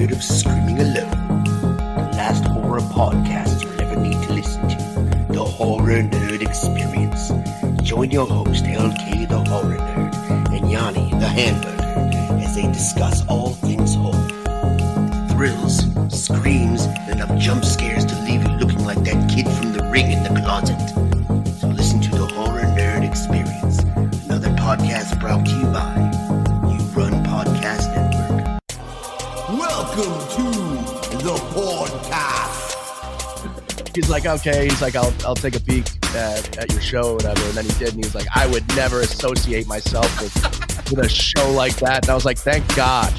tired of screaming alone? The last horror podcast you'll ever need to listen to. The Horror Nerd Experience. Join your host, LK the Horror Nerd, and Yanni the Hamburger, as they discuss all things horror. Thrills, screams, and enough jump scares to leave you looking like that kid from The Ring in the closet. So listen to the Horror Nerd Experience, another podcast brought to you by You Run Podcast Network. Welcome to the podcast. He's like, okay. He's like, I'll take a peek at your show or whatever. And then he did, and he was like, I would never associate myself with a show like that. And I was like, thank God.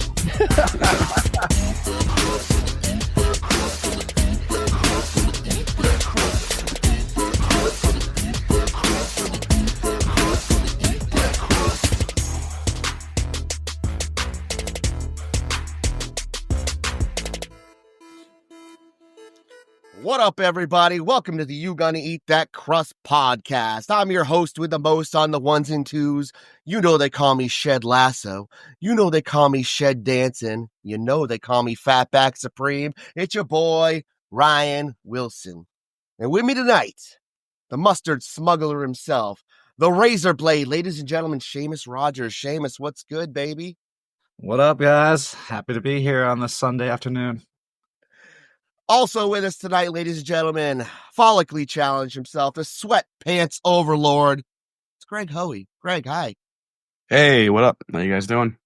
What up, everybody? Welcome to the You Gonna Eat That Crust podcast. I'm your host with the most on the ones and twos. You know they call me Shed Lasso. You know they call me Shed Dancing. You know they call me Fatback Supreme. It's your boy, Ryan Wilson. And with me tonight, the mustard smuggler himself, the razor blade, ladies and gentlemen, Seamus Rogers. Seamus, what's good, baby? What up, guys? Happy to be here on this Sunday afternoon. Also with us tonight, ladies and gentlemen, follically challenged himself, the sweatpants overlord. It's Greg Hoey. Greg, hi. Hey, what up? How you guys doing?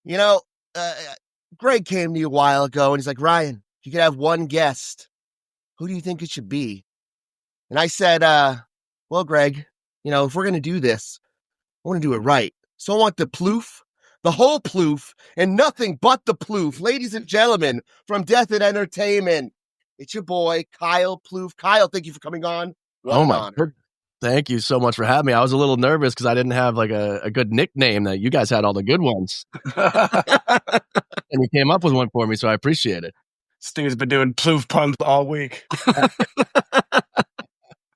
You know, Greg came to you a while ago, and he's like, Ryan, you could have one guest. Who do you think it should be? And I said, well, Greg, you know, if we're going to do this, I want to do it right. So I want the Ploof. The whole Ploof, and nothing but the Ploof. Ladies and gentlemen, from Death and Entertainment, it's your boy, Kyle Ploof. Kyle, thank you for coming on. Oh, my God. Thank you so much for having me. I was a little nervous because I didn't have like a good nickname. That you guys had all the good ones. And you came up with one for me, so I appreciate it. Stu's been doing Ploof puns all week.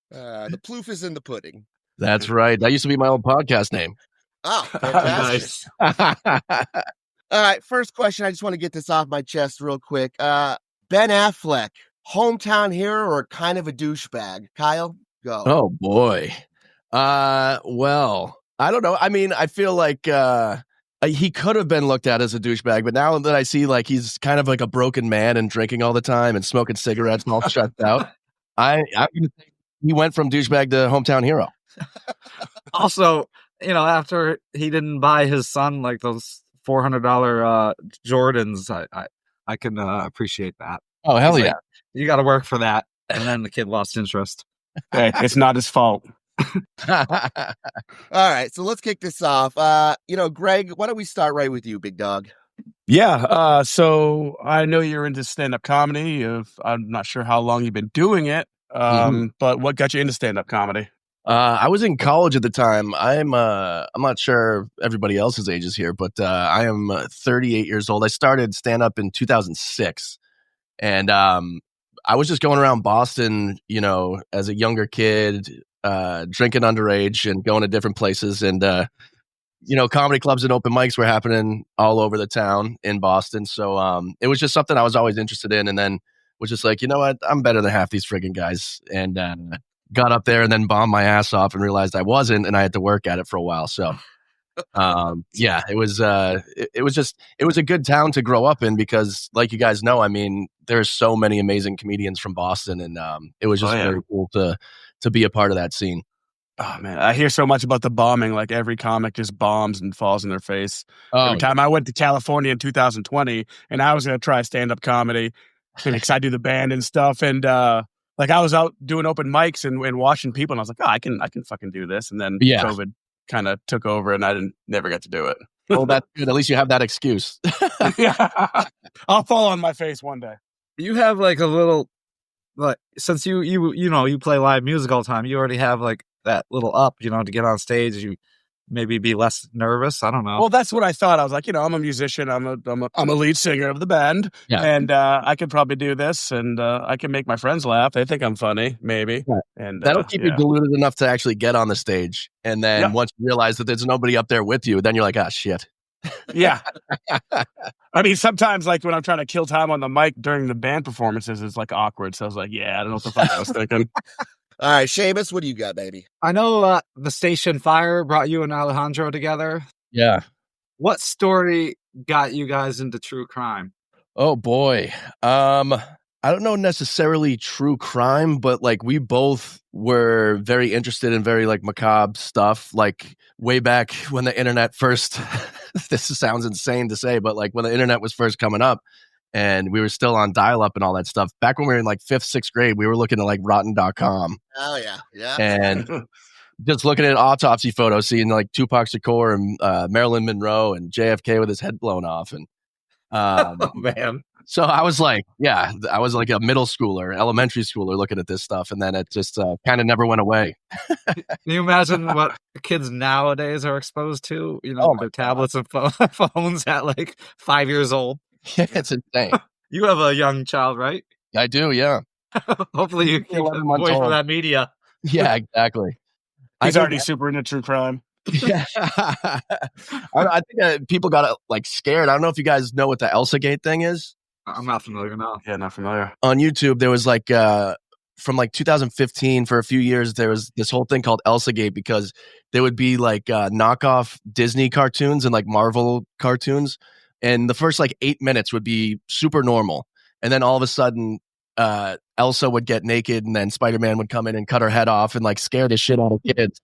The Ploof is in the pudding. That's right. That used to be my old podcast name. Oh, fantastic. Nice. All right, first question. I just want to get this off my chest real quick. Ben Affleck, hometown hero or kind of a douchebag? Kyle, go. Oh, boy. Well, I don't know. I mean, I feel like he could have been looked at as a douchebag, but now that I see like he's kind of like a broken man and drinking all the time and smoking cigarettes and all stressed out, I'm going to say he went from douchebag to hometown hero. Also, you know, after he didn't buy his son like those $400 Jordans, I can appreciate that. Oh, hell He's yeah. like, you got to work for that. And then the kid lost interest. Hey, it's not his fault. All right, so let's kick this off. You know, Greg, why don't we start right with you, big dog? Yeah, so I know you're into stand-up comedy. I'm not sure how long you've been doing it, but what got you into stand-up comedy? I was in college at the time. I'm not sure everybody else's ages here, but I am 38 years old. I started stand up in 2006, and I was just going around Boston, you know, as a younger kid, drinking underage and going to different places, and you know, comedy clubs and open mics were happening all over the town in Boston. So it was just something I was always interested in, and then was just like, you know what, I'm better than half these friggin' guys, and got up there and then bombed my ass off and realized I wasn't, and I had to work at it for a while. So, yeah, it was a good town to grow up in because, like you guys know, I mean, there's so many amazing comedians from Boston, and it was just very cool to be a part of that scene. Oh man, I hear so much about the bombing. Like every comic just bombs and falls in their face. Every time I went to California in 2020, and I was going to try stand-up comedy because I do the band and stuff, and like I was out doing open mics and watching people, and I was like, oh, I can fucking do this. And then COVID kind of took over, and I never got to do it. Well, that's good. At least you have that excuse. Yeah, I'll fall on my face one day. You have like a little, like, since you know, you play live music all the time, you already have like that little up, you know, to get on stage. You maybe be less nervous. I don't know. Well, that's what I thought. I was like, you know, I'm a musician. I'm a lead singer of the band, and I could probably do this, and I can make my friends laugh. They think I'm funny, maybe. Yeah. And that'll keep you deluded enough to actually get on the stage. And then once you realize that there's nobody up there with you, then you're like, ah, shit. Yeah. I mean, sometimes like when I'm trying to kill time on the mic during the band performances, it's like awkward. So I was like, yeah, I don't know what the fuck I was thinking. All right, Seamus, what do you got, baby? I know the station fire brought you and Alejandro together. Yeah. What story got you guys into true crime? Oh boy. I don't know necessarily true crime, but like we both were very interested in very like macabre stuff. Like way back when the internet first, this sounds insane to say, but like when the internet was first coming up and we were still on dial up and all that stuff, back when we were in like 5th, 6th grade, we were looking at like rotten.com. Oh, yeah. Yeah. And just looking at autopsy photos, seeing like Tupac Shakur and Marilyn Monroe and JFK with his head blown off. And Oh, man. so I was like, yeah, I was like a middle schooler, elementary schooler looking at this stuff. And then it just kind of never went away. Can you imagine what kids nowadays are exposed to? You know, Oh my their tablets and phones at like 5 years old. It's insane. You have a young child, right? I do, yeah. Hopefully you keep 11 them months away from old. that media. Yeah, exactly. He's already super into true crime. Yeah. I think people got like scared. I don't know if you guys know what the Elsa Gate thing is. I'm not familiar now. Yeah, not familiar. On YouTube, there was like from like 2015 for a few years, there was this whole thing called Elsa Gate because there would be like knockoff Disney cartoons and like Marvel cartoons. And the first like 8 minutes would be super normal. And then all of a sudden, Elsa would get naked and then Spider-Man would come in and cut her head off and like scare the shit out of kids.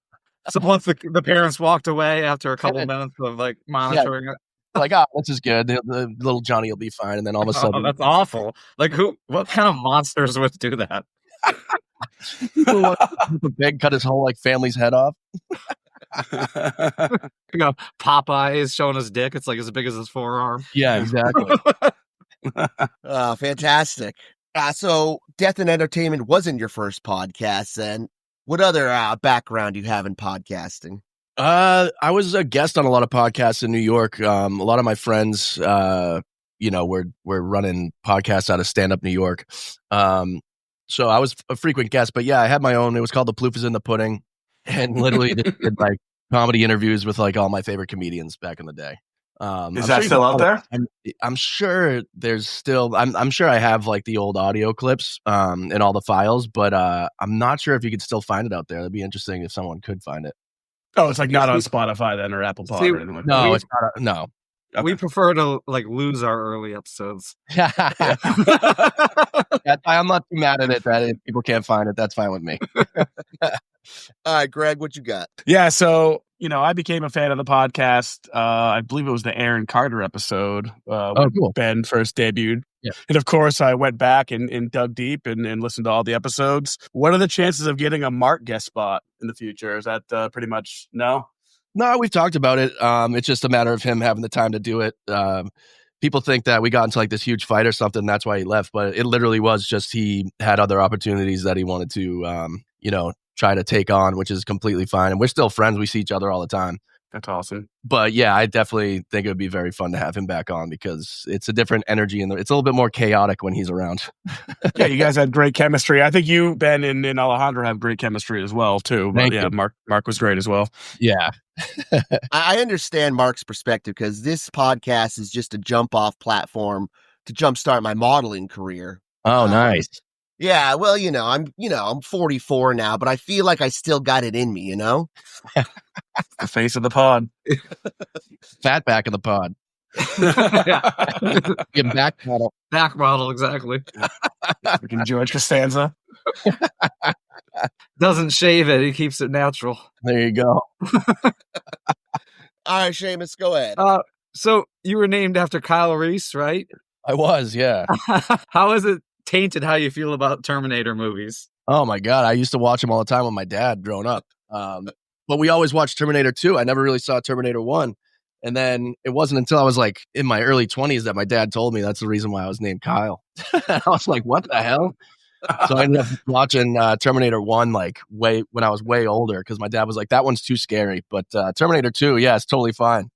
So once the parents walked away after a couple minutes of like monitoring it. Like, oh, this is good. The little Johnny will be fine. And then all of a sudden, Oh, that's awful. Like what kind of monsters would do that? people want a pig cut his whole like family's head off. You know, Popeye is showing his dick. It's like as big as his forearm. Yeah, exactly. Oh, fantastic. So Death and Entertainment wasn't your first podcast, then. What other background do you have in podcasting? I was a guest on a lot of podcasts in New York. A lot of my friends, were running podcasts out of Stand Up New York. So I was a frequent guest, but yeah, I had my own. It was called The Ploof is in the Pudding, and literally did like comedy interviews with like all my favorite comedians back in the day. Is that still out there? I'm sure there's still. I'm sure I have like the old audio clips and all the files, but I'm not sure if you could still find it out there. It'd be interesting if someone could find it. Oh, it's like not on Spotify then or Apple Pod or anything like that. No, it's not. No. Okay. We prefer to like lose our early episodes. I'm not too mad at it that if people can't find it, that's fine with me. All right, Greg, what you got? Yeah, so I became a fan of the podcast. I believe it was the Aaron Carter episode when cool. Ben first debuted. Yeah. And of course, I went back and dug deep and listened to all the episodes. What are the chances of getting a Mark guest spot in the future? Is that pretty much no? No, we've talked about it. It's just a matter of him having the time to do it. People think that we got into like this huge fight or something. That's why he left. But it literally was just he had other opportunities that he wanted to, try to take on, which is completely fine. And we're still friends. We see each other all the time. That's awesome. But yeah, I definitely think it would be very fun to have him back on because it's a different energy and it's a little bit more chaotic when he's around. Yeah, you guys had great chemistry. I think you, Ben, and Alejandro have great chemistry as well, too. But Thank yeah, you. Mark was great as well. Yeah. I understand Mark's perspective because this podcast is just a jump off platform to jumpstart my modeling career. Oh, nice. Yeah, well, I'm 44 now, but I feel like I still got it in me, The face of the pod. Fat back of the pod. Get back model. Back model, exactly. Freaking George Costanza. Doesn't shave it. He keeps it natural. There you go. All right, Seamus, go ahead. So you were named after Kyle Reese, right? I was, yeah. How is it tainted how you feel about Terminator movies? Oh my God. I used to watch them all the time with my dad growing up. But we always watched Terminator 2. I never really saw Terminator 1. And then it wasn't until I was like in my early 20s that my dad told me that's the reason why I was named Kyle. I was like, what the hell? So I ended up watching Terminator 1 like when I was way older because my dad was like, that one's too scary. But Terminator 2, yeah, it's totally fine.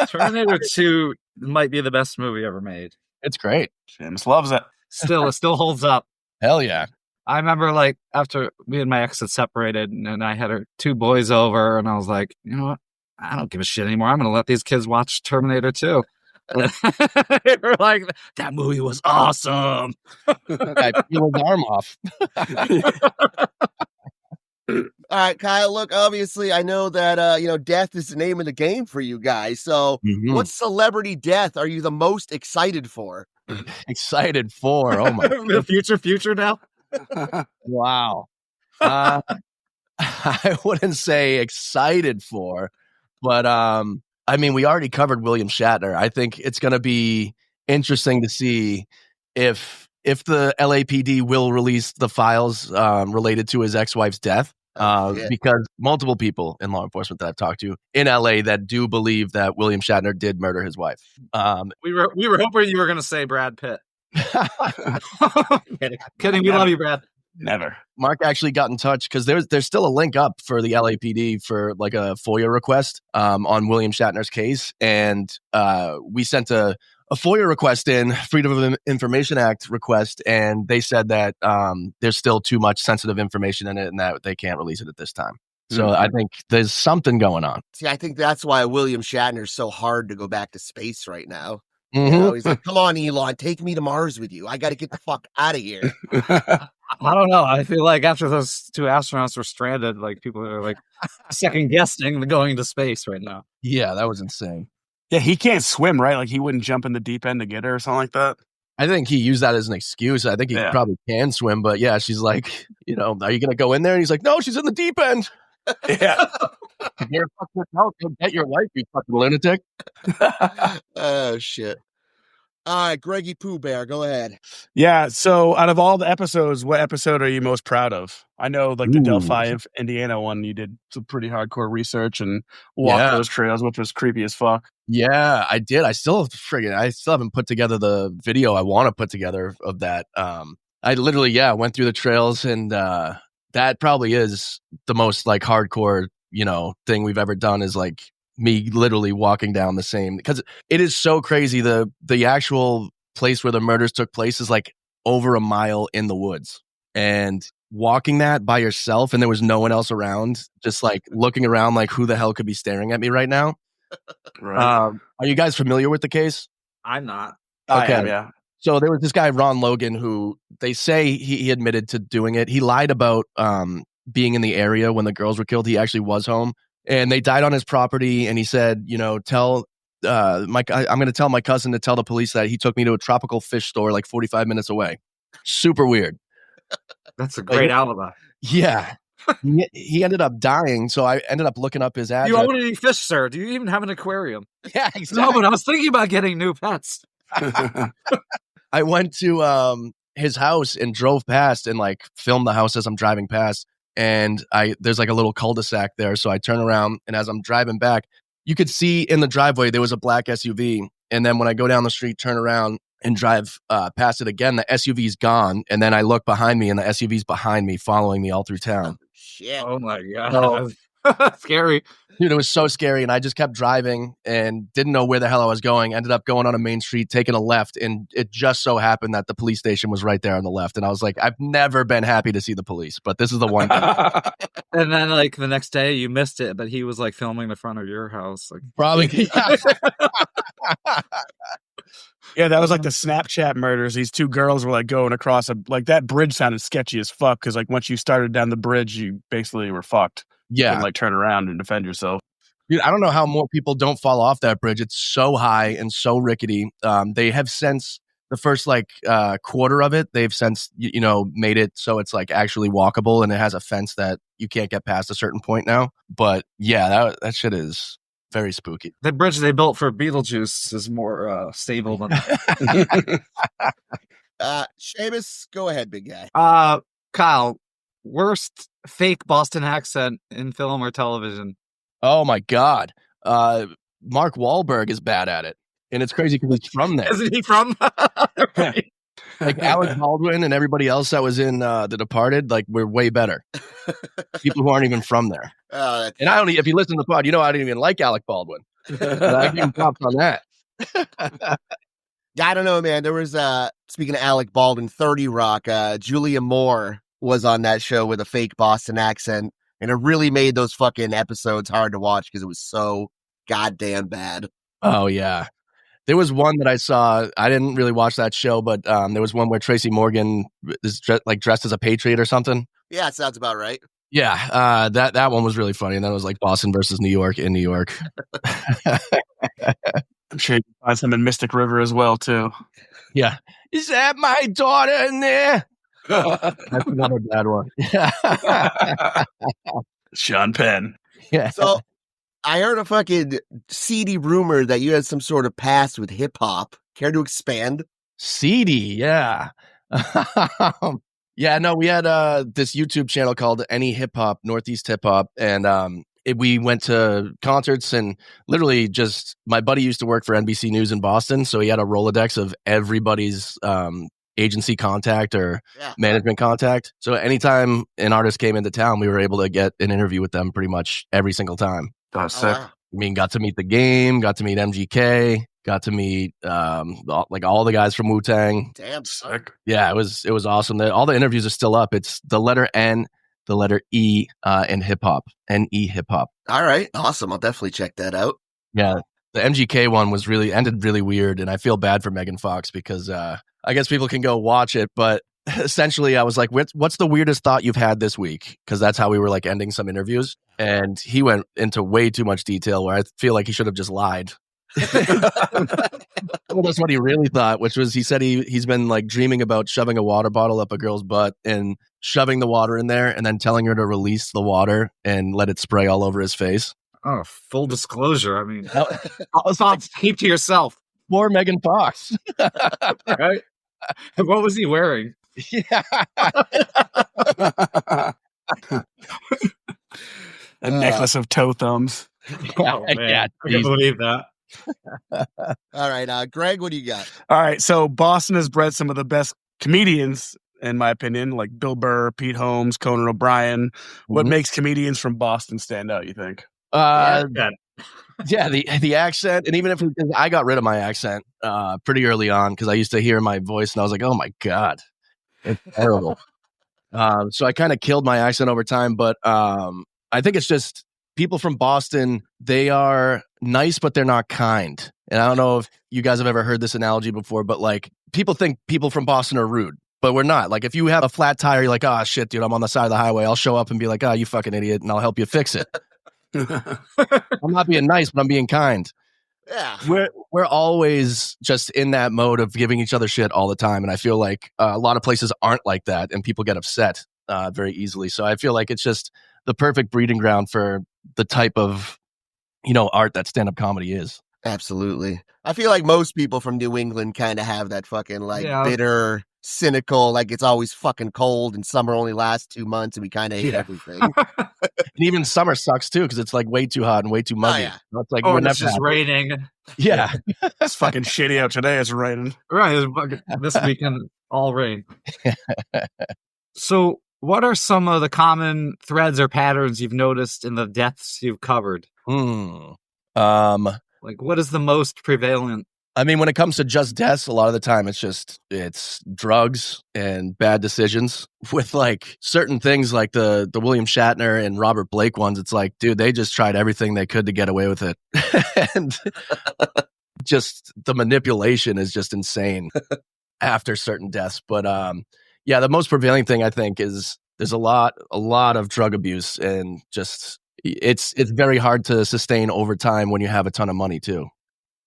Terminator 2 might be the best movie ever made. It's great. Seamus loves it. It still holds up. Hell yeah. I remember like after me and my ex had separated and I had her 2 boys over and I was like, you know what? I don't give a shit anymore. I'm going to let these kids watch Terminator 2. They were like, that movie was awesome. I peel his arm off. All right, Kyle, look, obviously, I know that, death is the name of the game for you guys. So what celebrity death are you the most excited for? Excited for? Oh, my. The future now? Wow. I wouldn't say excited for, but I mean, we already covered William Shatner. I think it's going to be interesting to see if the LAPD will release the files related to his ex-wife's death. Because multiple people in law enforcement that I've talked to in LA that do believe that William Shatner did murder his wife. We were hoping you were going to say Brad Pitt. Kidding. We love you, Brad. Never. Mark actually got in touch because there's still a link up for the LAPD for like a FOIA request on William Shatner's case, and we sent a FOIA request in, Freedom of Information Act request, and they said that there's still too much sensitive information in it and that they can't release it at this time. So I think there's something going on. See, I think that's why William Shatner's so hard to go back to space right now. You know, he's like, come on, Elon, take me to Mars with you. I got to get the fuck out of here. I don't know. I feel like after those two astronauts were stranded, like people are like second guessing going to space right now. Yeah, that was insane. Yeah, he can't swim, right? Like he wouldn't jump in the deep end to get her or something like that. I think he used that as an excuse. I think he probably can swim, but yeah, she's like, are you going to go in there? And he's like, no, she's in the deep end. Yeah. You're fucking out. Go get your life, you fucking lunatic. Oh, shit. All right, Greggy Pooh Bear, go ahead. Yeah, so out of all the episodes, what episode are you most proud of? I know, like, the Delphi, Indiana one, you did some pretty hardcore research and walked those trails, which was creepy as fuck. Yeah, I did. I still haven't put together the video I want to put together of that. I literally, went through the trails, and that probably is the most, like, hardcore, thing we've ever done is, like, me literally walking down the same, because it is so crazy. The actual place where the murders took place is like over a mile in the woods, and walking that by yourself, and there was no one else around, just like looking around like who the hell could be staring at me right now. Right. Are you guys familiar with the case? I'm not. Okay. I am, yeah. So there was this guy, Ron Logan, who they say he admitted to doing it. He lied about being in the area when the girls were killed. He actually was home. And they died on his property, and he said, I'm going to tell my cousin to tell the police that he took me to a tropical fish store like 45 minutes away. Super weird. That's a great alibi. Yeah. He ended up dying, so I ended up looking up his address. You own any fish, sir? Do you even have an aquarium? Yeah, exactly. No, but I was thinking about getting new pets. I went to his house and drove past and like filmed the house as I'm driving past. And there's like a little cul-de-sac there. So I turn around, and as I'm driving back, you could see in the driveway, there was a black SUV. And then when I go down the street, turn around and drive past it again, the SUV's gone. And then I look behind me, and the SUV's behind me, following me all through town. Shit. Oh my God. Scary. Dude, it was so scary. And I just kept driving and didn't know where the hell I was going. Ended up going on a main street, taking a left. And it just so happened that the police station was right there on the left. And I was like, I've never been happy to see the police, but this is the one thing. And then like the next day you missed it, but he was like filming the front of your house. Like probably. Yeah, that was like the Snapchat murders. These two girls were like going across that bridge sounded sketchy as fuck. Cause like once you started down the bridge, you basically were fucked. Yeah. You couldn't, like turn around and defend yourself. Dude, I don't know how more people don't fall off that bridge. It's so high and so rickety. They have since the first quarter of it, they've since, made it so it's like actually walkable, and it has a fence that you can't get past a certain point now. But yeah, that shit is very spooky. The bridge they built for Beetlejuice is more stable than Seamus, go ahead, big guy. Kyle, worst fake Boston accent in film or television? Oh my God. Mark Wahlberg is bad at it. And it's crazy because he's from there. Isn't he from? Right. Like Alec Baldwin and everybody else that was in The Departed, like we're way better. People who aren't even from there. And if you listen to the pod, I didn't even like Alec Baldwin. But I give him props on that. I don't know, man. There was, speaking of Alec Baldwin, 30 Rock, Julia Moore was on that show with a fake Boston accent. And it really made those fucking episodes hard to watch because it was so goddamn bad. Oh, yeah. There was one that I saw. I didn't really watch that show, but there was one where Tracy Morgan is dressed as a patriot or something. Yeah, it sounds about right. Yeah, that one was really funny. And then it was like Boston versus New York in New York. I'm sure you can find some in Mystic River as well, too. Yeah. Is that my daughter in there? That's another bad one. Sean Penn. Yeah. So I heard a fucking seedy rumor that you had some sort of past with hip hop. Care to expand? Seedy, yeah. Yeah, no, we had this YouTube channel called Any Hip Hop, Northeast Hip Hop, and we went to concerts and literally just my buddy used to work for NBC News in Boston, so he had a Rolodex of everybody's agency contact or management contact. So anytime an artist came into town, we were able to get an interview with them pretty much every single time. That's sick. Wow. I mean, got to meet The Game, got to meet MGK, got to meet all the guys from Wu-Tang. Damn. Sick. Yeah, it was awesome. All the interviews are still up. It's the letter N, the letter E, and hip hop. NE hip hop. All right. Awesome. I'll definitely check that out. Yeah. The MGK one ended really weird, and I feel bad for Megan Fox because I guess people can go watch it, but essentially I was like, what's the weirdest thought you've had this week? Because that's how we were like ending some interviews. And he went into way too much detail where I feel like he should have just lied. Well, that's what he really thought, which was he said he's been like dreaming about shoving a water bottle up a girl's butt and shoving the water in there and then telling her to release the water and let it spray all over his face. Oh, full disclosure. I mean, it's all keep to yourself. Poor Megan Fox. Right? What was he wearing? Yeah. A necklace of toe thumbs. Oh, man. Yeah, I can believe that. All right. Greg, what do you got? All right. So Boston has bred some of the best comedians, in my opinion, like Bill Burr, Pete Holmes, Conan O'Brien. What makes comedians from Boston stand out, you think? Yeah, the accent, and even if I got rid of my accent pretty early on because I used to hear my voice and I was like, oh my God, it's terrible. So I kind of killed my accent over time, but I think it's just people from Boston, they are nice, but they're not kind. And I don't know if you guys have ever heard this analogy before, but like people think people from Boston are rude, but we're not. Like if you have a flat tire, you're like, oh shit, dude, I'm on the side of the highway. I'll show up and be like, oh, you fucking idiot, and I'll help you fix it. I'm not being nice, but I'm being kind. Yeah. We're always just in that mode of giving each other shit all the time. And I feel like a lot of places aren't like that and people get upset very easily. So I feel like it's just the perfect breeding ground for the type of, art that stand-up comedy is. Absolutely. I feel like most people from New England kind of have that fucking bitter, cynical, like it's always fucking cold and summer only lasts 2 months and we kind of hate everything. And even summer sucks too because it's like way too hot and way too muggy. Oh, yeah. It's like it's just raining. Yeah. It's fucking shitty out today. It's raining. Right. This weekend, all rain. So what are some of the common threads or patterns you've noticed in the deaths you've covered? Like what is the most prevalent? I mean, when it comes to just deaths, a lot of the time it's drugs and bad decisions with like certain things like the William Shatner and Robert Blake ones. It's like, dude, they just tried everything they could to get away with it. And just the manipulation is just insane after certain deaths. But yeah, the most prevailing thing I think is there's a lot of drug abuse and just it's very hard to sustain over time when you have a ton of money too.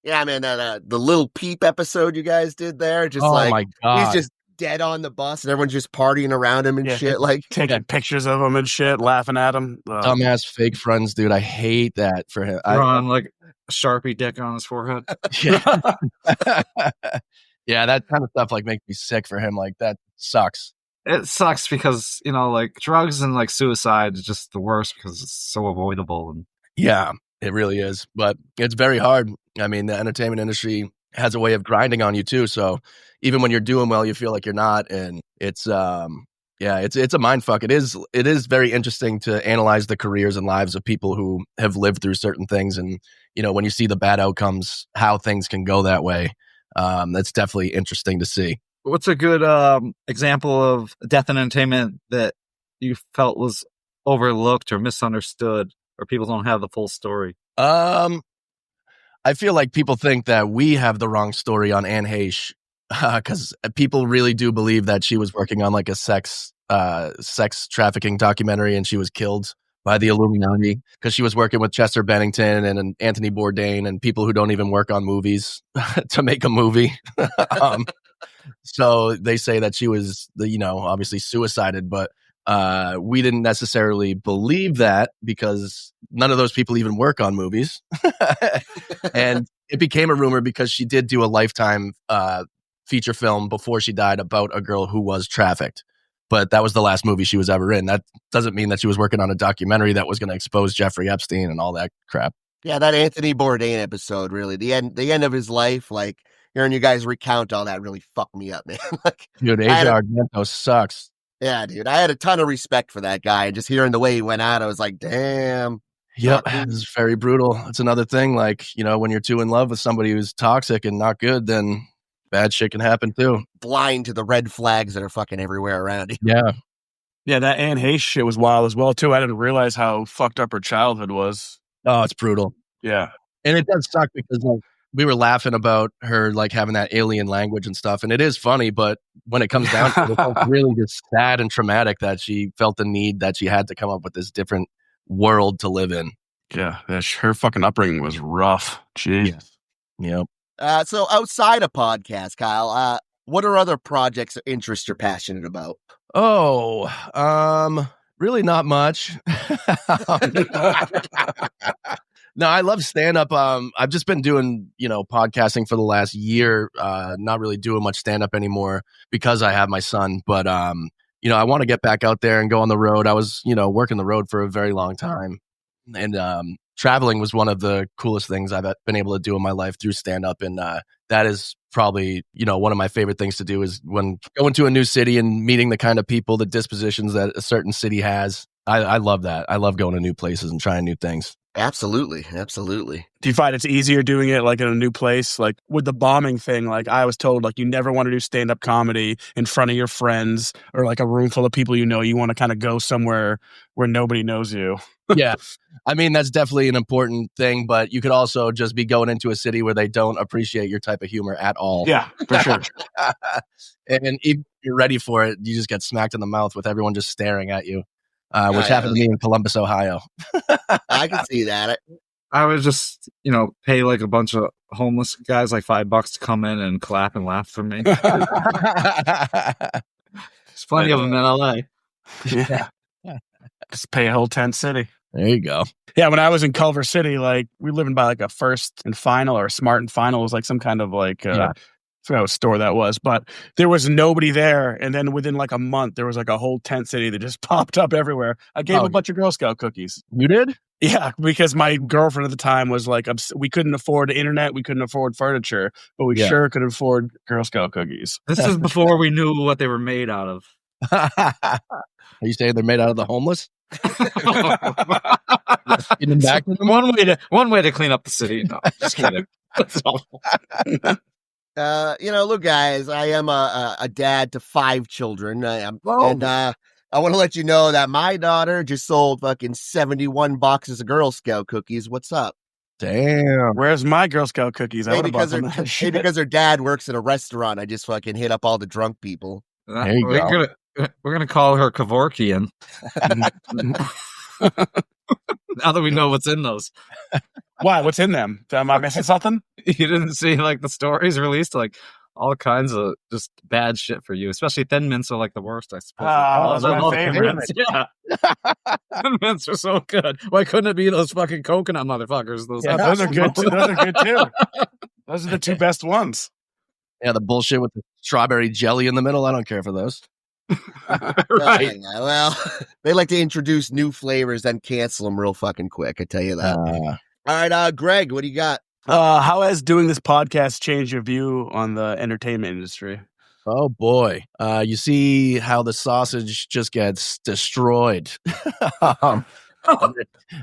Yeah, man, that the Lil Peep episode you guys did there, just my God. He's just dead on the bus and everyone's just partying around him and shit. Like taking pictures of him and shit, laughing at him. Dumbass fake friends, dude. I hate that for him. On like a Sharpie dick on his forehead. Yeah. Yeah, that kind of stuff like makes me sick for him. Like that sucks. It sucks because, like drugs and like suicide is just the worst because it's so avoidable. And yeah, it really is. But it's very hard. I mean, the entertainment industry has a way of grinding on you too. So even when you're doing well, you feel like you're not. And it's it's a mind fuck. It is very interesting to analyze the careers and lives of people who have lived through certain things. And, when you see the bad outcomes, how things can go that way. That's definitely interesting to see. What's a good example of death in entertainment that you felt was overlooked or misunderstood, or people don't have the full story? I feel like people think that we have the wrong story on Anne Heche, because people really do believe that she was working on like a sex trafficking documentary and she was killed by the Illuminati because she was working with Chester Bennington and Anthony Bourdain and people who don't even work on movies to make a movie. So they say that she was, obviously suicided, but we didn't necessarily believe that because none of those people even work on movies. And it became a rumor because she did do a Lifetime feature film before she died about a girl who was trafficked. But that was the last movie she was ever in. That doesn't mean that she was working on a documentary that was going to expose Jeffrey Epstein and all that crap. Yeah, that Anthony Bourdain episode, really, the end of his life, like hearing you guys recount all that really fucked me up, man. Like, dude, Asia Argento sucks. Yeah, dude, I had a ton of respect for that guy. Just hearing the way he went out, I was like, damn. Yep, it's very brutal. It's another thing, like, when you're too in love with somebody who's toxic and not good, then bad shit can happen too. Blind to the red flags that are fucking everywhere around you. Yeah. Yeah, that Anne Heche shit was wild as well, too. I didn't realize how fucked up her childhood was. Oh, it's brutal. Yeah. And it does suck because we were laughing about her like having that alien language and stuff. And it is funny, but when it comes down to it, it's really just sad and traumatic that she felt the need that she had to come up with this different world to live in. Yeah, her fucking upbringing was rough. Jeez. Yep. So outside of podcast, Kyle, what are other projects or interests you're passionate about? Oh, really not much. No, I love stand-up. I've just been doing, podcasting for the last year, not really doing much stand-up anymore because I have my son. But, I want to get back out there and go on the road. I was, working the road for a very long time. And traveling was one of the coolest things I've been able to do in my life through stand-up. And that is probably, one of my favorite things to do is when going to a new city and meeting the kind of people, the dispositions that a certain city has. I love that. I love going to new places and trying new things. Absolutely. Do you find it's easier doing it like in a new place? Like with the bombing thing, like I was told, like you never want to do stand-up comedy in front of your friends or like a room full of people you know. You want to kind of go somewhere where nobody knows you. Yeah. I mean, that's definitely an important thing, but you could also just be going into a city where they don't appreciate your type of humor at all. Yeah, for sure. And if you're ready for it, you just get smacked in the mouth with everyone just staring at you. Which happened to me in Columbus, Ohio. I can see that. I would just, pay like a bunch of homeless guys like $5 to come in and clap and laugh for me. There's plenty of them in LA. Yeah. Just pay a whole tent city. There you go. Yeah, when I was in Culver City, like we living by like a First and Final or a Smart and Final. It was like some kind of like I forgot what store that was, but there was nobody there. And then within like a month, there was like a whole tent city that just popped up everywhere. I gave a bunch of Girl Scout cookies. You did? Yeah, because my girlfriend at the time was like, we couldn't afford the internet, we couldn't afford furniture, but we sure could afford Girl Scout cookies. This is before we knew what they were made out of. Are you saying they're made out of the homeless? One way to clean up the city. No, just kidding. Look, guys, I am a dad to 5 children. And I want to let you know that my daughter just sold fucking 71 boxes of Girl Scout cookies. What's up? Damn. Where's my Girl Scout cookies? I because her dad works at a restaurant. I just fucking hit up all the drunk people. There you go. We're gonna call her Kevorkian. Now that we know what's in those. Why? What's in them? Am I missing something? You didn't see like the stories released, like all kinds of just bad shit for you. Especially Thin Mints are like the worst, I suppose. Those are my favorite. Yeah. Thin Mints are so good. Why couldn't it be those fucking coconut motherfuckers? Those are good too. Those are good too. Those are the 2 best ones. Yeah, the bullshit with the strawberry jelly in the middle. I don't care for those. Right. Well, they like to introduce new flavors, then cancel them real fucking quick. I tell you that. All right, Greg, what do you got? How has doing this podcast changed your view on the entertainment industry? Oh boy, you see how the sausage just gets destroyed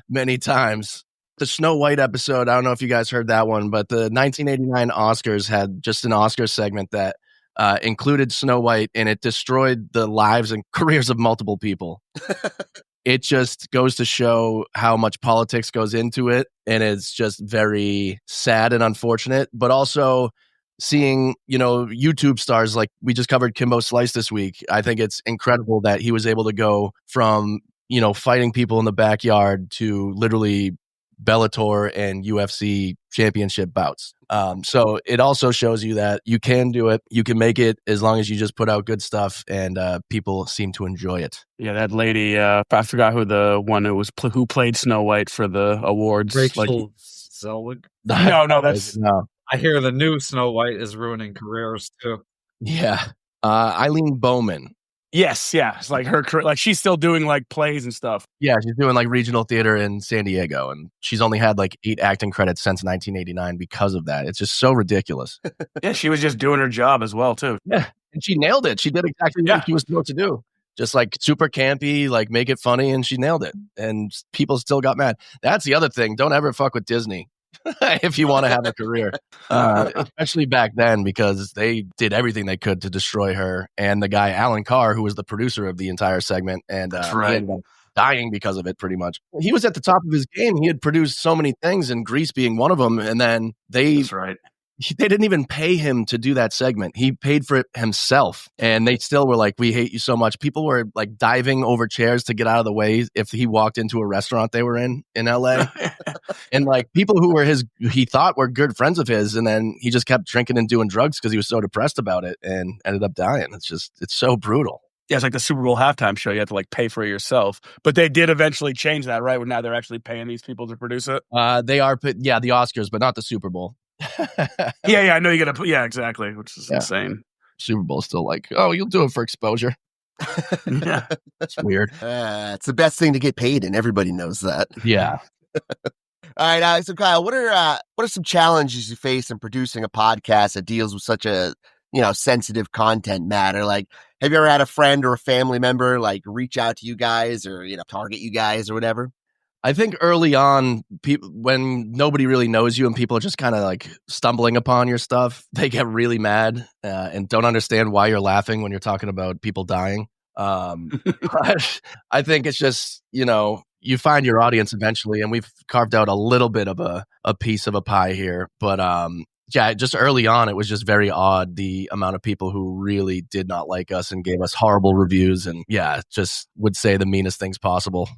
many times. The Snow White episode, I don't know if you guys heard that one, but the 1989 Oscars had just an Oscar segment that included Snow White, and it destroyed the lives and careers of multiple people. it just goes to show how much politics goes into it. And it's just very sad and unfortunate, but also seeing, YouTube stars like we just covered Kimbo Slice this week. I think it's incredible that he was able to go from, fighting people in the backyard to literally Bellator and UFC championship bouts. So it also shows you that you can do it. You can make it as long as you just put out good stuff, and people seem to enjoy it. Yeah, that lady, I forgot who the one who played Snow White for the awards. Rachel Zellweger? No, that's... No. I hear the new Snow White is ruining careers too. Yeah. Eileen Bowman. Yes, yeah. It's like her, like she's still doing like plays and stuff. Yeah, she's doing like regional theater in San Diego, and she's only had like 8 acting credits since 1989 because of that. It's just so ridiculous. Yeah, she was just doing her job as well too. Yeah, and she nailed it. She did exactly what she was supposed to do. Just like super campy, like make it funny, and she nailed it. And people still got mad. That's the other thing. Don't ever fuck with Disney. If you want to have a career, especially back then, because they did everything they could to destroy her and the guy Alan Carr, who was the producer of the entire segment, and he ended up dying because of it. Pretty much, he was at the top of his game. He had produced so many things, and Grease being one of them. And then they didn't even pay him to do that segment. He paid for it himself, and they still were like, "We hate you so much." People were like diving over chairs to get out of the way if he walked into a restaurant they were in LA. And like people who were he thought were good friends of his, and then he just kept drinking and doing drugs because he was so depressed about it and ended up dying. It's so brutal. Yeah, it's like the Super Bowl halftime show. You have to like pay for it yourself. But they did eventually change that, right? Where now they're actually paying these people to produce it. They are, the Oscars, but not the Super Bowl. Yeah, I know you got to put. Yeah, exactly, which is insane. Super Bowl still like, oh, you'll do it for exposure. Yeah, that's weird. It's the best thing to get paid, and everybody knows that. Yeah. All right, so Kyle, what are some challenges you face in producing a podcast that deals with such a sensitive content matter? Like, have you ever had a friend or a family member like reach out to you guys or target you guys or whatever? I think early on, people, when nobody really knows you and people are just kind of like stumbling upon your stuff, they get really mad and don't understand why you're laughing when you're talking about people dying. But I think it's just, you find your audience eventually, and we've carved out a little bit of a piece of a pie here. But just early on, it was just very odd, the amount of people who really did not like us and gave us horrible reviews, and just would say the meanest things possible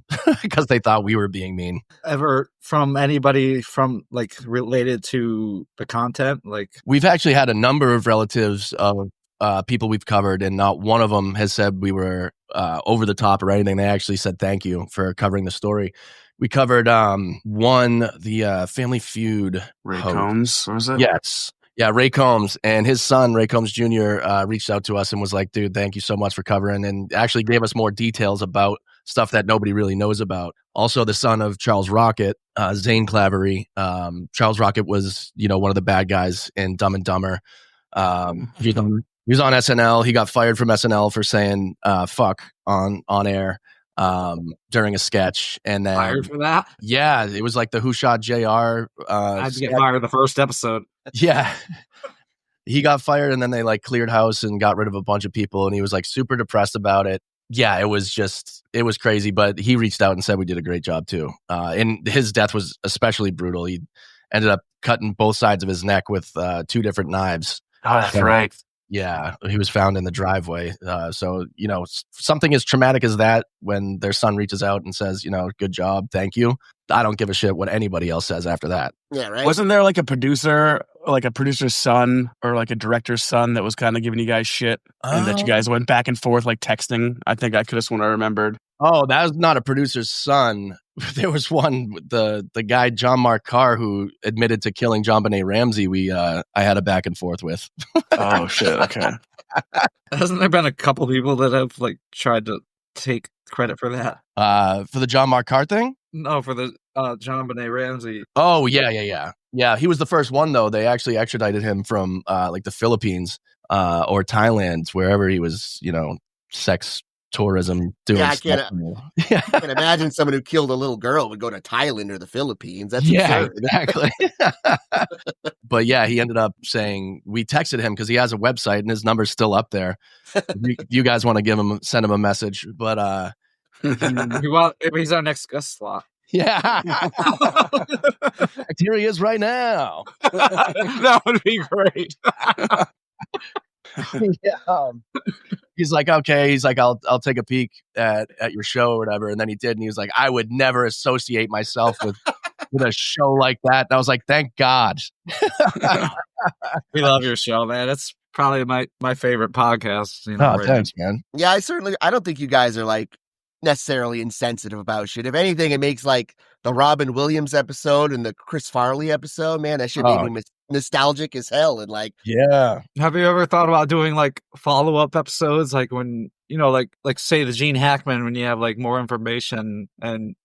because they thought we were being mean. Ever from anybody from like related to the content? Like, we've actually had a number of relatives of people we've covered, and not one of them has said we were over the top or anything. They actually said thank you for covering the story. We covered the Family Feud. Ray Combs, was it? Yes. Yeah, Ray Combs and his son, Ray Combs Jr., reached out to us and was like, dude, thank you so much for covering, and actually gave us more details about stuff that nobody really knows about. Also, the son of Charles Rocket, Zane Clavery. Charles Rocket was, one of the bad guys in Dumb and Dumber. He was on SNL. He got fired from SNL for saying fuck on air during a sketch, and then fired for that. Yeah, it was like the Who Shot JR. I had to get fired the first episode. Yeah, he got fired, and then they like cleared house and got rid of a bunch of people, and he was like super depressed about it. Yeah, it was crazy, but he reached out and said we did a great job too. And his death was especially brutal. He ended up cutting both sides of his neck with 2 different knives. Oh, that's right. Yeah, he was found in the driveway. So, something as traumatic as that, when their son reaches out and says, good job, thank you. I don't give a shit what anybody else says after that. Yeah, right. Wasn't there like a producer's son or like a director's son that was kind of giving you guys shit and that you guys went back and forth like texting? I think I could have sworn I remembered. Oh, that was not a producer's son. There was one, the guy, John Mark Carr, who admitted to killing JonBenet Ramsey. I had a back and forth with. Oh, shit. Okay. Hasn't there been a couple people that have like tried to take credit for that? For the John Mark Carr thing? No, for the JonBenet Ramsey. Oh, yeah. Yeah, he was the first one, though. They actually extradited him from like the Philippines or Thailand, wherever he was, sex tourism doing. Yeah, I can't imagine someone who killed a little girl would go to Thailand or the Philippines. That's absurd. Exactly. But yeah, he ended up saying, we texted him because he has a website and his number's still up there. You guys want to send him a message, but He's our next guest slot. Yeah. Here he is right now. That would be great. Yeah. He's like, okay. He's like, I'll take a peek at your show or whatever. And then he did. And he was like, I would never associate myself with a show like that. And I was like, thank God. We love your show, man. It's probably my favorite podcast. Oh, thanks, man. Yeah, I don't think you guys are like necessarily insensitive about shit. If anything, it makes like the Robin Williams episode and the Chris Farley episode, man, that shit made me nostalgic as hell. And like, yeah. Have you ever thought about doing like follow-up episodes? Like when, like say the Gene Hackman, when you have like more information and,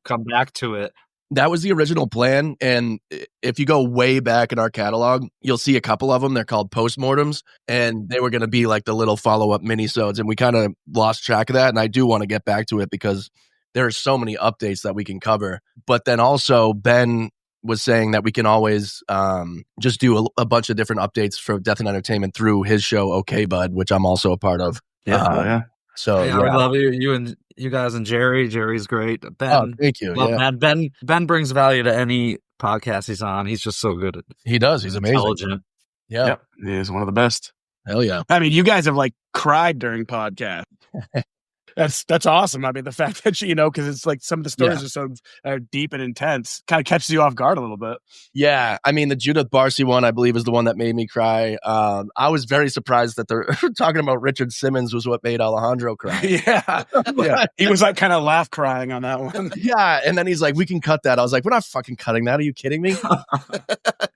come back to it. That was the original plan. And if you go way back in our catalog, you'll see a couple of them. They're called postmortems, and they were going to be like the little follow-up minisodes. And we kind of lost track of that. And I do want to get back to it because there are so many updates that we can cover. But then also Ben was saying that we can always just do a bunch of different updates for Death and Entertainment through his show, Okay Bud, which I'm also a part of. Yeah. So I love you guys and Jerry. Jerry's great. Ben, oh, thank you. Yeah. Ben brings value to any podcast he's on. He's just so good. He does. He's amazing. Intelligent. Yeah. Yep. He is one of the best. Hell yeah. I mean, you guys have like cried during podcasts. That's awesome. I mean, the fact that because it's like some of the stories are so deep and intense, kind of catches you off guard a little bit. Yeah, I mean, the Judith Barcy one, I believe, is the one that made me cry. I was very surprised that they're talking about Richard Simmons was what made Alejandro cry. Yeah. He was like kind of laugh crying on that one. Yeah, and then he's like, "We can cut that." I was like, "We're not fucking cutting that. Are you kidding me?"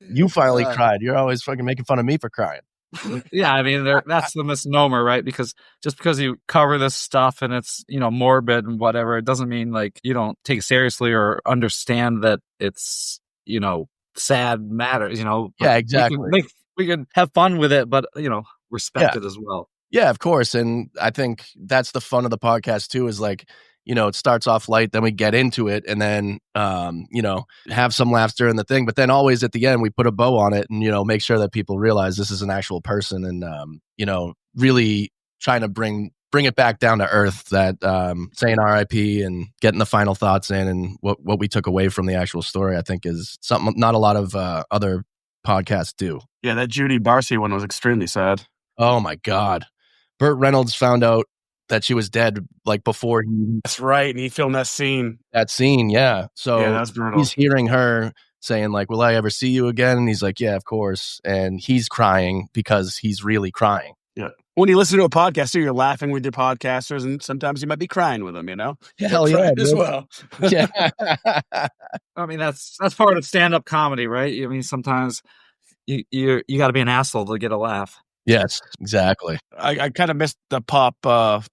You finally cried. You're always fucking making fun of me for crying. Yeah, I mean, that's the misnomer, right? Because just because you cover this stuff and it's, morbid and whatever, it doesn't mean like you don't take it seriously or understand that it's, sad matters, Yeah, exactly. We can have fun with it, but, respect it as well. Yeah, of course. And I think that's the fun of the podcast too, is like, it starts off light, then we get into it and then, have some laughs during the thing. But then always at the end, we put a bow on it and, make sure that people realize this is an actual person and, really trying to bring it back down to earth, that saying RIP and getting the final thoughts in and what we took away from the actual story, I think is something not a lot of other podcasts do. Yeah, that Judy Barcy one was extremely sad. Oh, my God. Burt Reynolds found out that she was dead like before he... That's right. And he filmed that scene. Yeah. So that's brutal. He's hearing her saying like, will I ever see you again? And he's like, yeah, of course. And he's crying because he's really crying. Yeah. When you listen to a podcast, you're laughing with your podcasters and sometimes you might be crying with them, Hell yeah. As well. Yeah. I mean, that's part of stand-up comedy, right? I mean, sometimes you got to be an asshole to get a laugh. Yes, exactly. I kind of missed the pop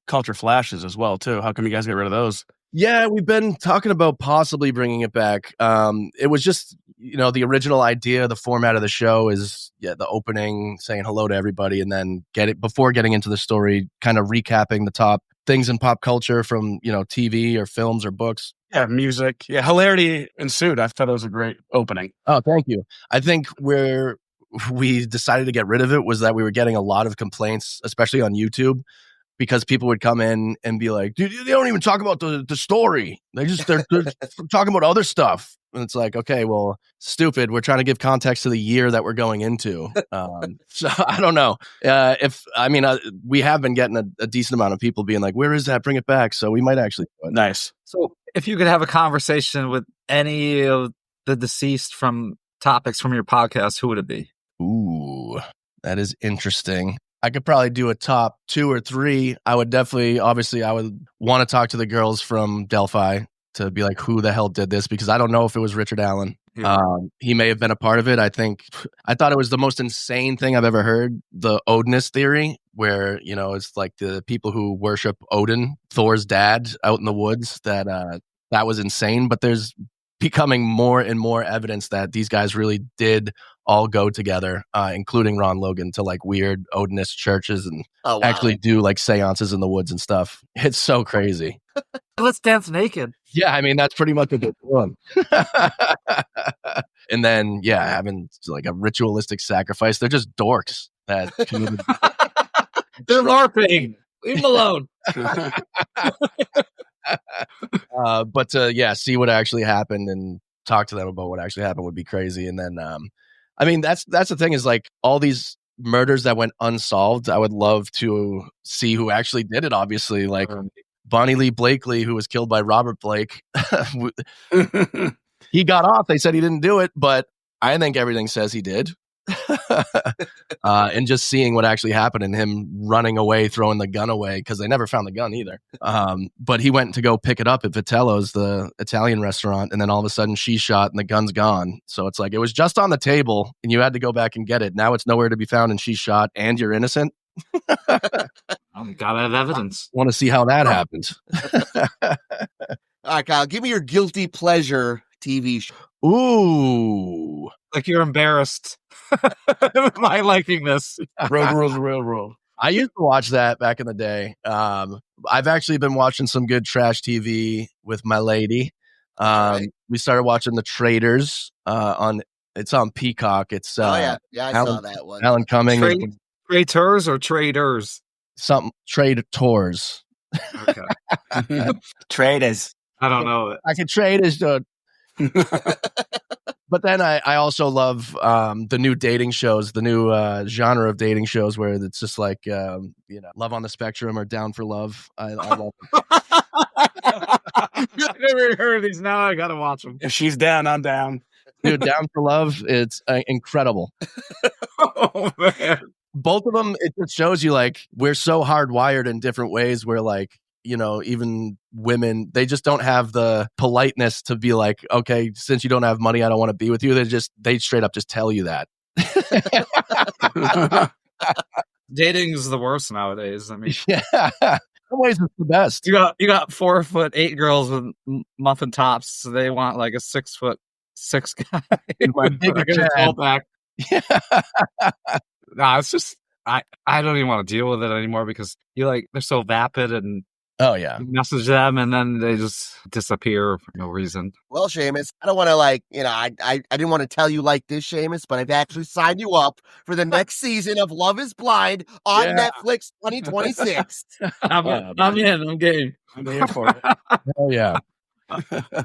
culture flashes as well, too. How come you guys get rid of those? Yeah, we've been talking about possibly bringing it back. It was just, the original idea, the format of the show is the opening, saying hello to everybody, and then before getting into the story, kind of recapping the top things in pop culture from, TV or films or books. Yeah, music. Yeah, hilarity ensued. I thought it was a great opening. Oh, thank you. I think we decided to get rid of it was that we were getting a lot of complaints, especially on YouTube, because people would come in and be like, dude, they don't even talk about the story. They're talking about other stuff. And it's like, okay, well, stupid. We're trying to give context to the year that we're going into. So I don't know we have been getting a decent amount of people being like, where is that? Bring it back. So we might actually do it. Nice. So if you could have a conversation with any of the deceased from topics from your podcast, who would it be? Ooh, that is interesting. I could probably do a top 2 or 3. I would obviously I would want to talk to the girls from Delphi to be like, who the hell did this? Because I don't know if it was Richard Allen. Yeah. He may have been a part of it. I thought it was the most insane thing I've ever heard. The Odinist theory, where, it's like the people who worship Odin, Thor's dad, out in the woods, that was insane. But there's becoming more and more evidence that these guys really did all go together, including Ron Logan, to like weird Odinist churches and actually do like seances in the woods and stuff. It's so crazy. Let's dance naked. Yeah, I mean, that's pretty much a good one. And then, having like a ritualistic sacrifice. They're just dorks that committed. They're LARPing. Leave them alone. But to see what actually happened and talk to them about what actually happened would be crazy. And then, I mean, that's the thing is like all these murders that went unsolved. I would love to see who actually did it. Obviously, like Bonnie Lee Blakely, who was killed by Robert Blake. He got off. They said he didn't do it, but I think everything says he did. And just seeing what actually happened and him running away, throwing the gun away, because they never found the gun either. But he went to go pick it up at Vitello's, the Italian restaurant, and then all of a sudden she's shot and the gun's gone. So it's like it was just on the table and you had to go back and get it. Now it's nowhere to be found and she's shot and you're innocent. Gotta have evidence. Want to see how that happens. All right, Kyle, give me your guilty pleasure TV show. Ooh. Like you're embarrassed by liking this. Road Rules, Railroad. I used to watch that back in the day. I've actually been watching some good trash TV with my lady. We started watching The Traitors it's on Peacock. It's I saw that one. Alan Cumming. Traitors or traders? Something trade tours. Okay. Traders. I don't know it. I can trade as dude. But then I also love the new dating shows, the new genre of dating shows where it's just like Love on the Spectrum or Down for Love. I love it. I've never heard of these. Now I gotta watch them. If she's down, I'm down. Dude, Down for Love, it's incredible. Oh man. Both of them, it just shows you like we're so hardwired in different ways where like, even women, they just don't have the politeness to be like, okay, since you don't have money, I don't want to be with you. They straight up just tell you that. Dating is the worst nowadays. I mean, yeah, in some ways it's the best. You got 4'8" girls with muffin tops. So they want like a 6'6" guy. Back. Yeah. Nah, it's just I don't even want to deal with it anymore because they're so vapid and. Oh, yeah. You message them and then they just disappear for no reason. Well, Seamus, I don't want to I didn't want to tell you like this, Seamus, but I've actually signed you up for the next season of Love is Blind on Netflix 2026. I'm in. I'm game. I'm here for it. Oh, yeah.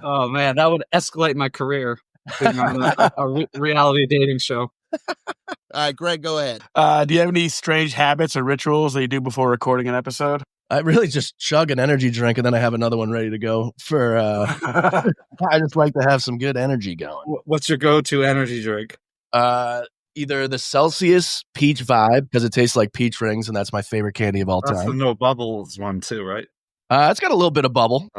Oh, man, that would escalate my career being on a reality dating show. All right, Greg, go ahead. Do you have any strange habits or rituals that you do before recording an episode? I really just chug an energy drink and then I have another one ready to go for I just like to have some good energy going. What's your go-to energy drink? Either the Celsius Peach Vibe because it tastes like peach rings and that's my favorite candy of all time. That's the no bubbles one too, right? It's got a little bit of bubble.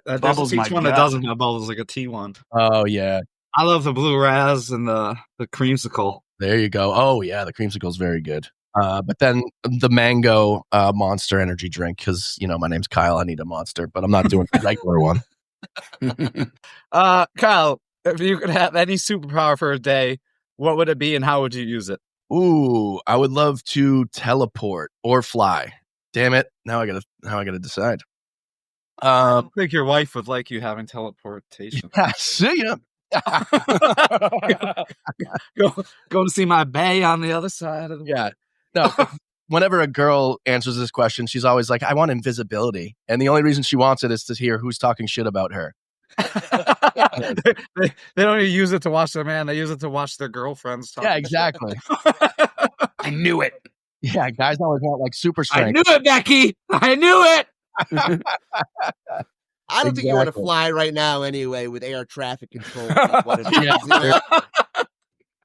Bubbles, each one that doesn't have bubbles, like a tea one. Oh yeah, I love the blue raz and the creamsicle. There you go. Oh yeah, the creamsicle is very good. But then the mango Monster energy drink because my name's Kyle. I need a Monster, but I'm not doing the regular one. Kyle, if you could have any superpower for a day, what would it be and how would you use it? Ooh, I would love to teleport or fly. Damn it! Now I gotta decide. I don't think your wife would like you having teleportation. See ya. Go to see my bae on the other side of the world. No, whenever a girl answers this question, she's always like, I want invisibility. And the only reason she wants it is to hear who's talking shit about her. They don't even use it to watch their man. They use it to watch their girlfriends talk. Yeah, exactly. I knew it. Yeah, guys always want like super strength. I knew it, Becky. I knew it. I don't think you want to fly right now anyway with air traffic control. What it is.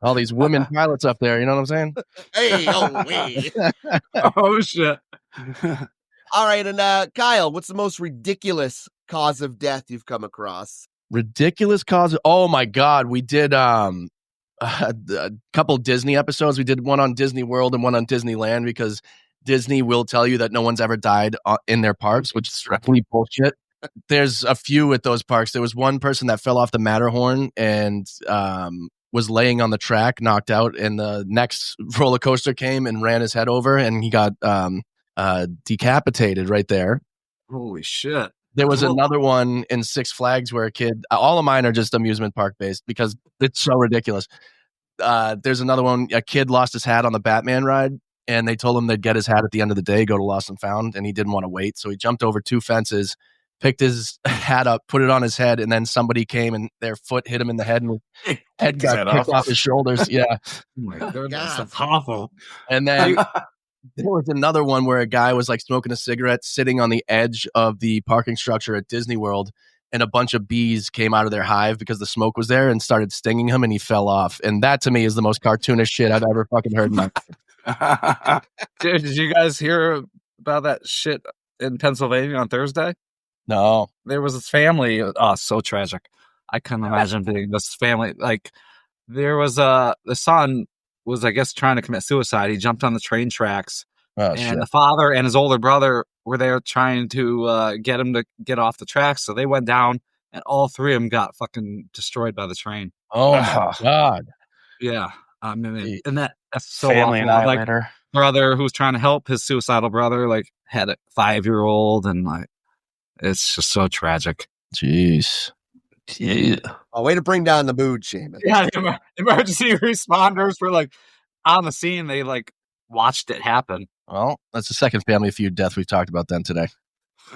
All these women pilots up there, you know what I'm saying? Hey, wait. Oh, shit. All right, and Kyle, what's the most ridiculous cause of death you've come across? Ridiculous cause? Oh, my God. We did a couple Disney episodes. We did one on Disney World and one on Disneyland because Disney will tell you that no one's ever died in their parks, which is complete bullshit. There's a few at those parks. There was one person that fell off the Matterhorn and was laying on the track, knocked out, and the next roller coaster came and ran his head over, and he got decapitated right there. Holy shit. There was another one in Six Flags where a kid, all of mine are just amusement park based because it's so ridiculous. There's another one, a kid lost his hat on the Batman ride, and they told him they'd get his hat at the end of the day, go to Lost and Found, and he didn't want to wait, so he jumped over 2 fences, picked his hat up, put it on his head, and then somebody came and their foot hit him in the head, and his head got kicked off his shoulders. Yeah. Oh my goodness, God. that's awful. And then there was another one where a guy was like smoking a cigarette sitting on the edge of the parking structure at Disney World, and a bunch of bees came out of their hive because the smoke was there and started stinging him, and he fell off. And that to me is the most cartoonish shit I've ever fucking heard in my life. Dude, did you guys hear about that shit in Pennsylvania on Thursday? No. There was this family. Oh, so tragic. I couldn't imagine being this family. Like, there was the son was, I guess, trying to commit suicide. He jumped on the train tracks, and the father and his older brother were there trying to get him to get off the tracks. So they went down, and all three of them got fucking destroyed by the train. Oh my God. Yeah. I mean, and that's so family awful. annihilator. Like, brother who's trying to help his suicidal brother, like, had a 5-year-old, and like, it's just so tragic. Jeez. Yeah. Oh, way to bring down the mood, Shaman. Yeah, the emergency responders were like on the scene. They like watched it happen. Well, that's the second Family Feud death we've talked about then today.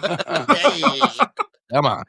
Hey. Come on.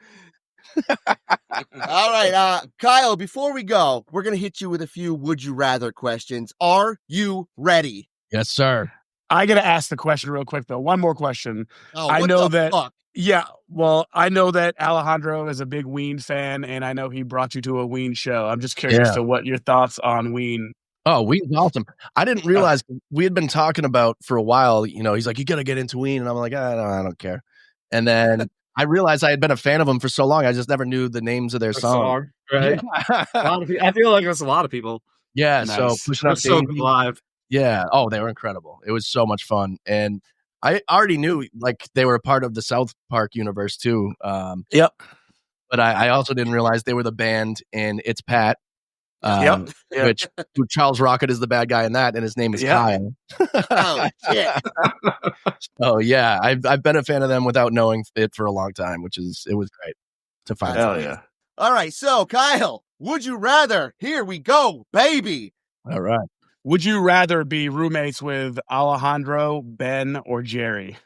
All right, Kyle, before we go, we're going to hit you with a few would you rather questions. Are you ready? Yes, sir. I got to ask the question real quick, though. One more question. Oh, I what know the that. fuck? Yeah, well, I know that Alejandro is a big Ween fan, and I know he brought you to a Ween show. I'm just curious as to what your thoughts on Ween. Oh, Ween's awesome. I didn't realize we had been talking about for a while. You know, he's like, you got to get into Ween. And I'm like, I don't care. And then I realized I had been a fan of them for so long. I just never knew the names of their songs. Right? Yeah. A lot of people, I feel like there's a lot of people. Yeah. Nice. So pushing They're up so Daisy. good live. Yeah. Oh, they were incredible. It was so much fun. And I already knew like they were a part of the South Park universe too. Yep. But I also didn't realize they were the band in It's Pat. Which Charles Rocket is the bad guy in that, and his name is Kyle. Oh, shit. Oh yeah, I've been a fan of them without knowing it for a long time, it was great to find out. Hell yeah. All right, so Kyle, would you rather? Here we go, baby. All right. Would you rather be roommates with Alejandro, Ben, or Jerry?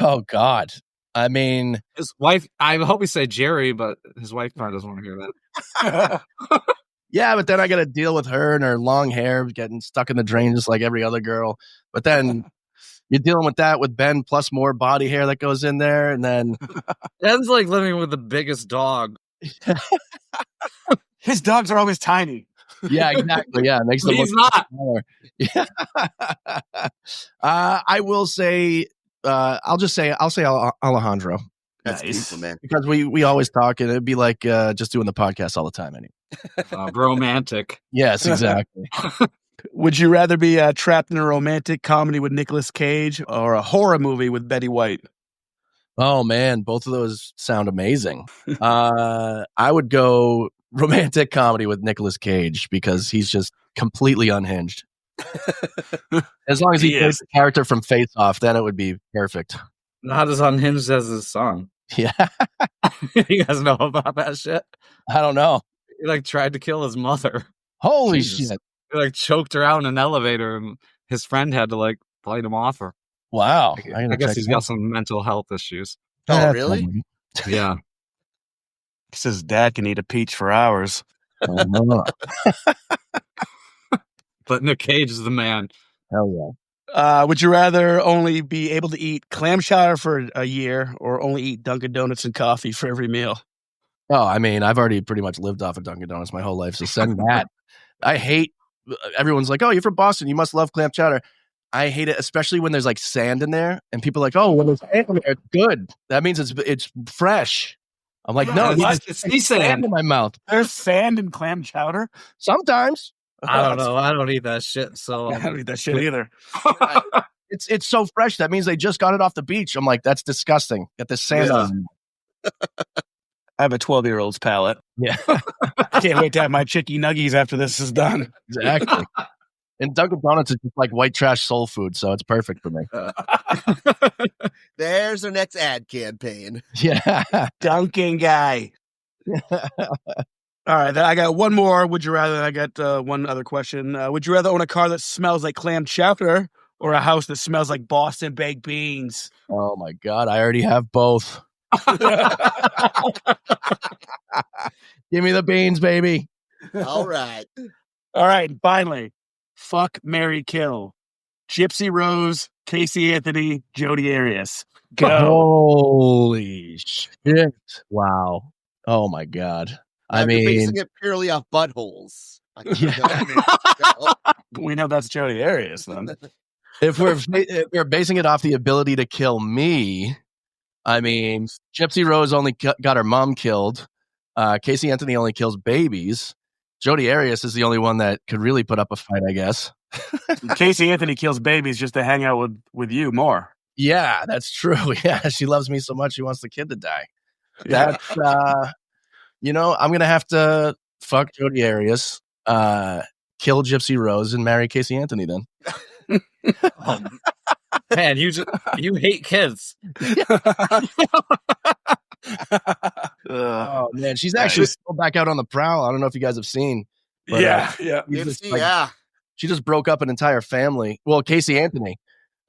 Oh God. I mean, His wife, I hope we say Jerry, but his wife probably doesn't want to hear that. yeah, but then I got to deal with her and her long hair getting stuck in the drain just like every other girl. But then you're dealing with that with Ben plus more body hair that goes in there, and then Ben's like living with the biggest dog. His dogs are always tiny. yeah, exactly. Yeah, it makes them He's look not. smaller. Yeah. I will say, I'll say Alejandro. That's Nice. beautiful, man. Because we always talk, and it'd be like just doing the podcast all the time. Anyway. Romantic. Yes, exactly. Would you rather be trapped in a romantic comedy with Nicolas Cage or a horror movie with Betty White? Oh man, both of those sound amazing. I would go romantic comedy with Nicolas Cage because he's just completely unhinged. As long as he plays the character from Face Off, then it would be perfect. Not as unhinged as his song. Yeah, You guys know about that shit? I don't know. He like tried to kill his mother. Holy Jesus. shit! He like choked her out in an elevator, and his friend had to like fight him off her. Wow, I guess he's got some mental health issues. Oh, really? Yeah. He says dad can eat a peach for hours. Oh, no. But Nick Cage is the man. Hell yeah. Would you rather only be able to eat clam chowder for a year or only eat Dunkin' Donuts and coffee for every meal? Oh, I mean, I've already pretty much lived off of Dunkin' Donuts my whole life, so send that. I hate, everyone's like, oh, you're from Boston, you must love clam chowder. I hate it, especially when there's like sand in there, and people are like, oh, when there's sand in there, it's good. That means it's fresh. I'm like, no, it's sea sand in my mouth. There's sand in clam chowder? Sometimes. I don't know. I don't eat that shit. So I don't eat that shit either. It's so fresh. That means they just got it off the beach. I'm like, that's disgusting. Get this sand on. I have a 12-year-old's palate. Yeah, I can't wait to have my chicky nuggies after this is done. exactly. And Dunkin' Donuts is just like white trash soul food, so it's perfect for me. There's our next ad campaign. Yeah. Dunkin' guy. All right, then I got one more. Would you rather? I got one other question. Would you rather own a car that smells like clam chowder or a house that smells like Boston baked beans? Oh my God, I already have both. Give me the beans, baby. All right. All right. And finally, fuck, marry, kill. Gypsy Rose, Casey Anthony, Jodi Arias. Go. Holy shit. Wow. Oh my God. Now, you're basing it purely off buttholes. We know that's Jodi Arias, then. If we're basing it off the ability to kill me, I mean, Gypsy Rose only got her mom killed. Casey Anthony only kills babies. Jodi Arias is the only one that could really put up a fight, I guess. Casey Anthony kills babies just to hang out with you more. Yeah, that's true. Yeah, she loves me so much she wants the kid to die. That's I'm gonna have to fuck Jodi Arias, kill Gypsy Rose, and marry Casey Anthony then. Man, you hate kids. Oh man, she's actually still back out on the prowl. I don't know if you guys have seen. But, she just broke up an entire family. Well, Casey Anthony.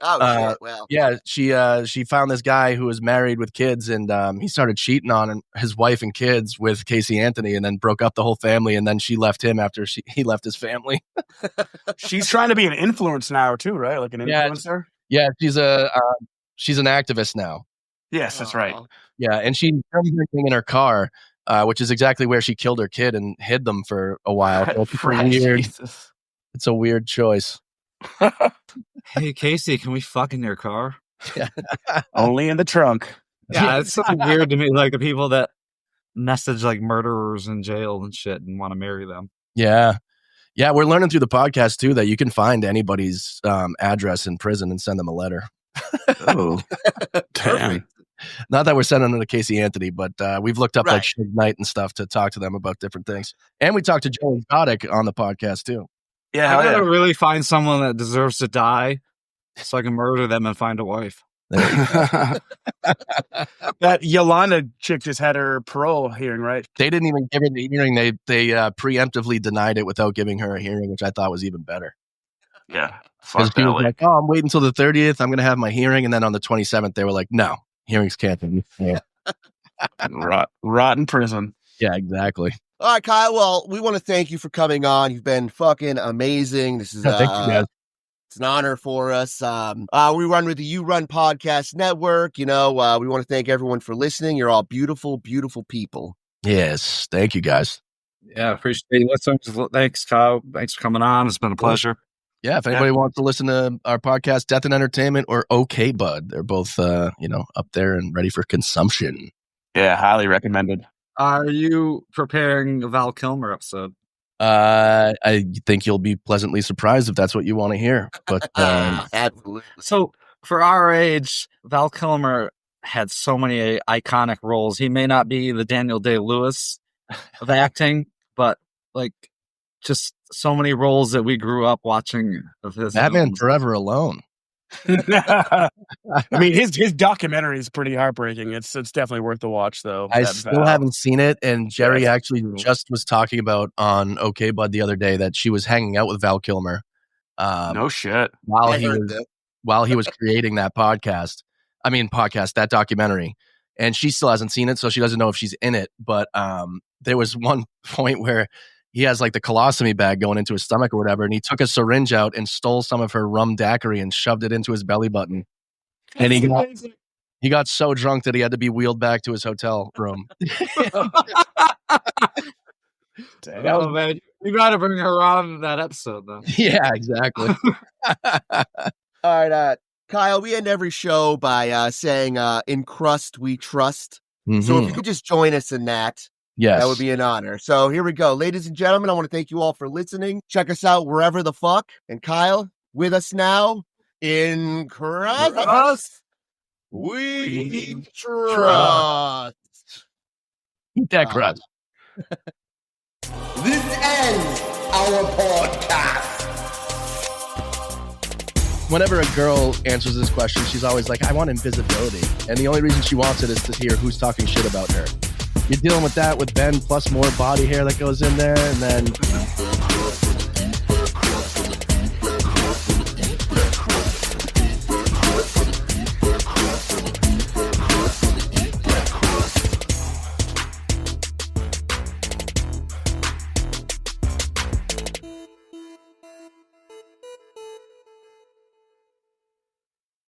Oh shit! Well, yeah, she found this guy who was married with kids, and he started cheating on his wife and kids with Casey Anthony, and then broke up the whole family. And then she left him after he left his family. She's trying to be an influencer now too, right? Like an influencer. Yeah, she's an activist now. Yes, that's right. Yeah, and she filmed everything in her car, which is exactly where she killed her kid and hid them for a while. It's a weird choice. Hey, Casey, can we fuck in your car? Only in the trunk. Yeah, it's so weird to me, like the people that message like murderers in jail and shit and want to marry them. Yeah. Yeah, we're learning through the podcast, too, that you can find anybody's address in prison and send them a letter. Oh, damn. Not that we're sending them to Casey Anthony, but we've looked up like Suge Knight and stuff to talk to them about different things. And we talked to Joe Exotic on the podcast, too. Yeah, I gotta really find someone that deserves to die so I can murder them and find a wife. That Yolanda chick just had her parole hearing, right? They didn't even give her the hearing. They preemptively denied it without giving her a hearing, which I thought was even better. Yeah. Because she was like, I'm waiting until the 30th. I'm going to have my hearing. And then on the 27th, they were like, no, hearings canceled. Yeah. Rot in prison. Yeah, exactly. All right, Kyle. Well, we want to thank you for coming on. You've been fucking amazing. This is thank you guys. It's an honor for us. We run with the You Run Podcast Network. We want to thank everyone for listening. You're all beautiful, beautiful people. Yes. Thank you, guys. Yeah, appreciate you listening. Thanks, Kyle. Thanks for coming on. It's been a pleasure. Yeah, if anybody wants to listen to our podcast, Death and Entertainment or OK Bud, they're both, up there and ready for consumption. Yeah, highly recommended. Are you preparing a Val Kilmer episode? I think you'll be pleasantly surprised if that's what you want to hear. But Absolutely. So for our age, Val Kilmer had so many iconic roles. He may not be the Daniel Day-Lewis of acting, but like just so many roles that we grew up watching of his. Batman films. Forever Alone. I mean, his documentary is pretty heartbreaking. It's definitely worth the watch, though. I still haven't seen it, and Jerry actually just was talking about on OK Bud the other day that she was hanging out with Val Kilmer. No shit. While he was creating that that documentary, and she still hasn't seen it, so she doesn't know if she's in it. But there was one point where he has like the colostomy bag going into his stomach or whatever, and he took a syringe out and stole some of her rum daiquiri and shoved it into his belly button. And he got so drunk that he had to be wheeled back to his hotel room. Oh, man. You got to bring her on that episode, though. Yeah, exactly. All right, Kyle, we end every show by saying, in Crust, we trust. Mm-hmm. So if you could just join us in that. Yes. That would be an honor. So here we go. Ladies and gentlemen, I want to thank you all for listening. Check us out wherever the fuck. And Kyle, with us now in Crust, we trust. Eat that crust. This ends our podcast. Whenever a girl answers this question, she's always like, I want invisibility. And the only reason she wants it is to hear who's talking shit about her. You're dealing with that with Ben plus more body hair that goes in there, and then